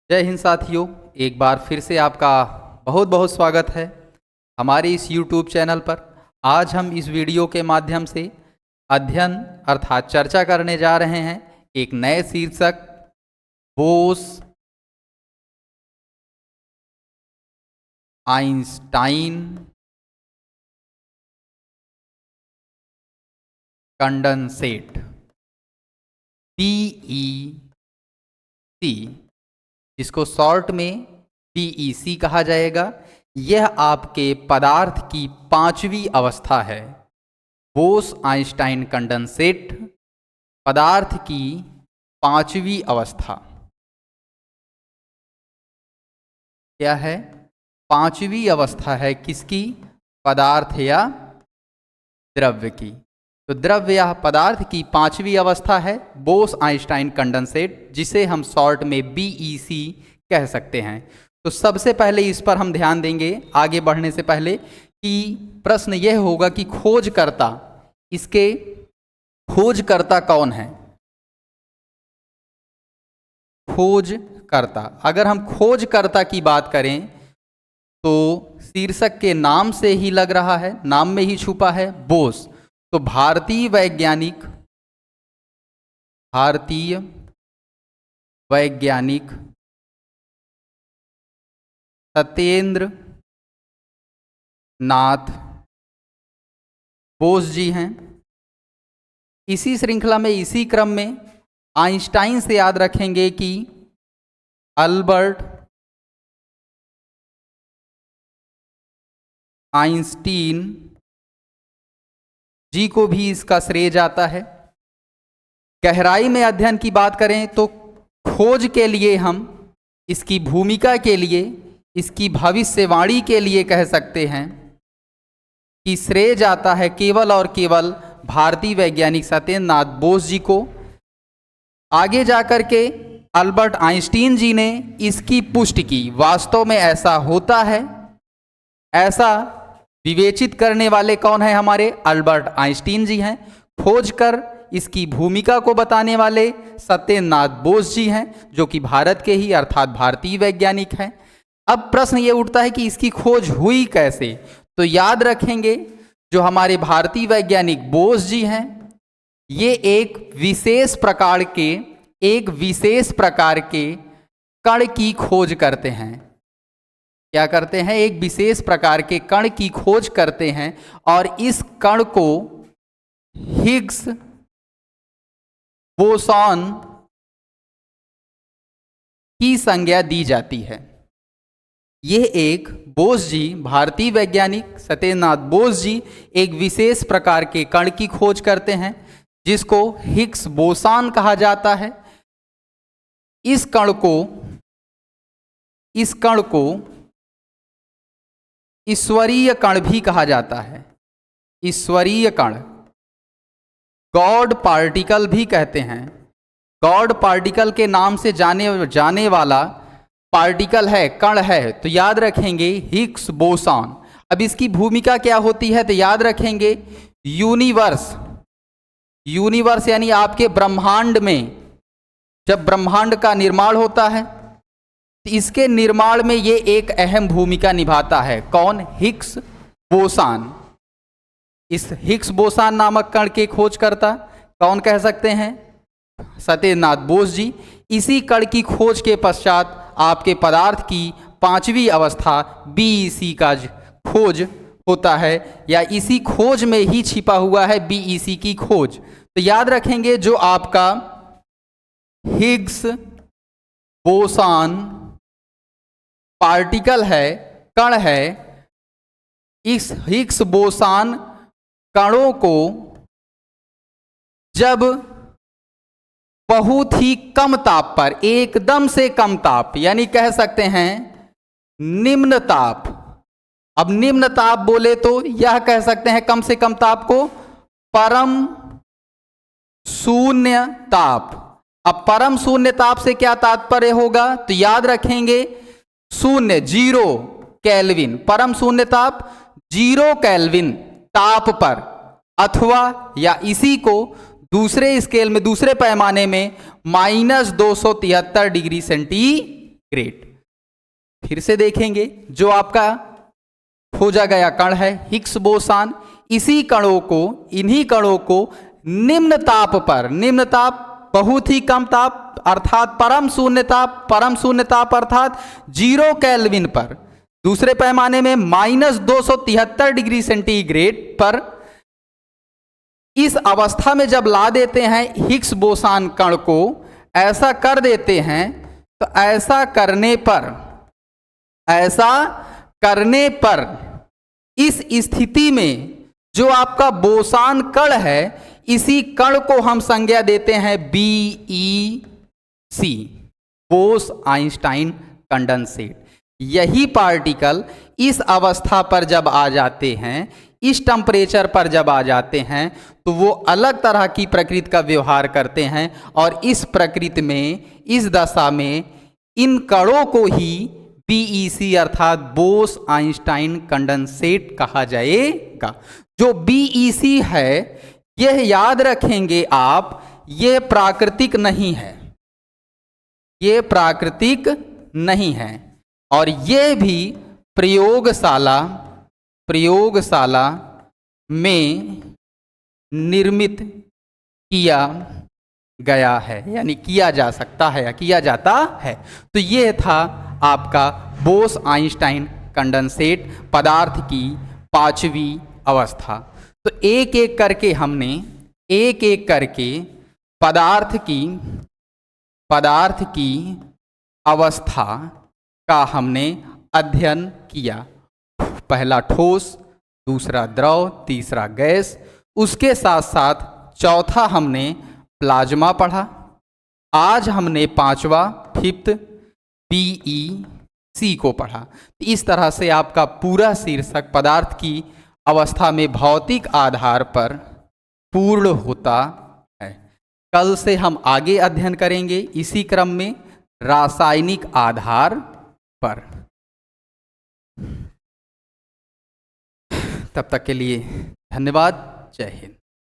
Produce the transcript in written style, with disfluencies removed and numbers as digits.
जय हिंद साथियों, एक बार फिर से आपका बहुत बहुत स्वागत है हमारे इस YouTube चैनल पर। आज हम इस वीडियो के माध्यम से अध्ययन अर्थात चर्चा करने जा रहे हैं एक नए शीर्षक बोस आइंस्टाइन कंडेंसेट PEC, जिसको शॉर्ट में PEC कहा जाएगा। यह आपके पदार्थ की पांचवी अवस्था है। बोस आइंस्टाइन कंडेंसेट पदार्थ की पांचवी अवस्था क्या है? पांचवी अवस्था है किसकी? पदार्थ या द्रव्य की। तो द्रव्य या पदार्थ की पांचवी अवस्था है बोस आइंस्टाइन कंडेंसेट, जिसे हम शॉर्ट में BEC कह सकते हैं। तो सबसे पहले इस पर हम ध्यान देंगे आगे बढ़ने से पहले कि प्रश्न यह होगा कि खोजकर्ता, इसके खोजकर्ता कौन है? खोजकर्ता, अगर हम खोजकर्ता की बात करें तो शीर्षक के नाम से ही लग रहा है, नाम में ही छुपा है बोस। तो भारतीय वैज्ञानिक सत्येंद्र नाथ बोस जी हैं। इसी श्रृंखला में, इसी क्रम में आइंस्टाइन से याद रखेंगे कि अल्बर्ट आइंस्टीन जी को भी इसका श्रेय जाता है। गहराई में अध्ययन की बात करें तो खोज के लिए हम इसकी भूमिका के लिए, इसकी भविष्यवाणी के लिए कह सकते हैं कि श्रेय जाता है केवल और केवल भारतीय वैज्ञानिक सत्येंद्र नाथ बोस जी को। आगे जाकर के अल्बर्ट आइंस्टीन जी ने इसकी पुष्टि की। वास्तव में ऐसा होता है, ऐसा विवेचित करने वाले कौन है? हमारे अल्बर्ट आइंस्टीन जी हैं। खोज कर इसकी भूमिका को बताने वाले सत्येंद्र नाथ बोस जी हैं, जो कि भारत के ही अर्थात भारतीय वैज्ञानिक हैं। अब प्रश्न ये उठता है कि इसकी खोज हुई कैसे? तो याद रखेंगे जो हमारे भारतीय वैज्ञानिक बोस जी हैं, ये एक विशेष प्रकार के कण की खोज करते हैं। क्या करते हैं? एक विशेष प्रकार के कण की खोज करते हैं और इस कण को हिग्स बोसॉन की संज्ञा दी जाती है। यह एक बोस जी, भारतीय वैज्ञानिक सत्येंद्र नाथ बोस जी एक विशेष प्रकार के कण की खोज करते हैं जिसको हिग्स बोसॉन कहा जाता है। इस कण को ईश्वरीय कण भी कहा जाता है। ईश्वरीय कण, गॉड पार्टिकल भी कहते हैं। गॉड पार्टिकल के नाम से जाने वाला पार्टिकल है, कण है। तो याद रखेंगे हिग्स बोसॉन। अब इसकी भूमिका क्या होती है? तो याद रखेंगे यूनिवर्स यानी आपके ब्रह्मांड में जब ब्रह्मांड का निर्माण होता है तो इसके निर्माण में ये एक अहम भूमिका निभाता है। कौन? Higgs boson. इस हिग्स बोसॉन नामक कण के खोजकर्ता कौन कह सकते हैं? सत्येंद्र नाथ बोस जी। इसी कण की खोज के पश्चात आपके पदार्थ की पांचवी अवस्था BEC का खोज होता है, या इसी खोज में ही छिपा हुआ है BEC की खोज। तो याद रखेंगे जो आपका हिग्स बोसॉन पार्टिकल है, कण है, इस हिग्स बोसॉन कणों को जब बहुत ही कम ताप पर, एकदम से कम ताप यानी कह सकते हैं निम्न ताप। अब निम्न ताप बोले तो यह कह सकते हैं कम से कम ताप को परम शून्य ताप। अब परम शून्य ताप से क्या तात्पर्य होगा? तो याद रखेंगे शून्य, 0 केल्विन, परम शून्य ताप 0 केल्विन ताप पर, अथवा या इसी को दूसरे स्केल में, दूसरे पैमाने में -273 डिग्री सेंटीग्रेड ग्रेट। फिर से देखेंगे, जो आपका खोजा गया कण है हिग्स बोसान, इसी कणों को, इन्हीं कणों को निम्न ताप पर, निम्न ताप बहुत ही कम ताप अर्थात परम शून्य ताप अर्थात 0 केल्विन पर, दूसरे पैमाने में -273 डिग्री सेंटीग्रेड पर इस अवस्था में जब ला देते हैं हिग्स बोसान कण को, ऐसा कर देते हैं, तो ऐसा करने पर इस स्थिति में जो आपका बोसान कण है, इसी कण को हम संज्ञा देते हैं BeC, बोस आइंस्टाइन कंडेंसेट। यही पार्टिकल इस अवस्था पर जब आ जाते हैं, इस टेम्परेचर पर जब आ जाते हैं, तो वो अलग तरह की प्रकृति का व्यवहार करते हैं, और इस प्रकृति में, इस दशा में इन कणों को ही BeC अर्थात बोस आइंस्टाइन कंडेंसेट कहा जाएगा। जो BeC है, यह याद रखेंगे आप, यह प्राकृतिक नहीं है, यह प्राकृतिक नहीं है, और यह भी प्रयोगशाला में निर्मित किया गया है, यानी किया जा सकता है या किया जाता है। तो यह था आपका बोस आइंस्टाइन कंडेंसेट पदार्थ की 5वीं अवस्था। तो एक एक करके हमने पदार्थ की अवस्था का हमने अध्ययन किया। पहला ठोस, दूसरा द्रव, तीसरा गैस, उसके साथ साथ चौथा हमने प्लाज्मा पढ़ा। आज हमने 5वां, 5th BeC को पढ़ा। इस तरह से आपका पूरा शीर्षक पदार्थ की अवस्था में भौतिक आधार पर पूर्ण होता है। कल से हम आगे अध्ययन करेंगे इसी क्रम में रासायनिक आधार पर। तब तक के लिए धन्यवाद। जय हिंद।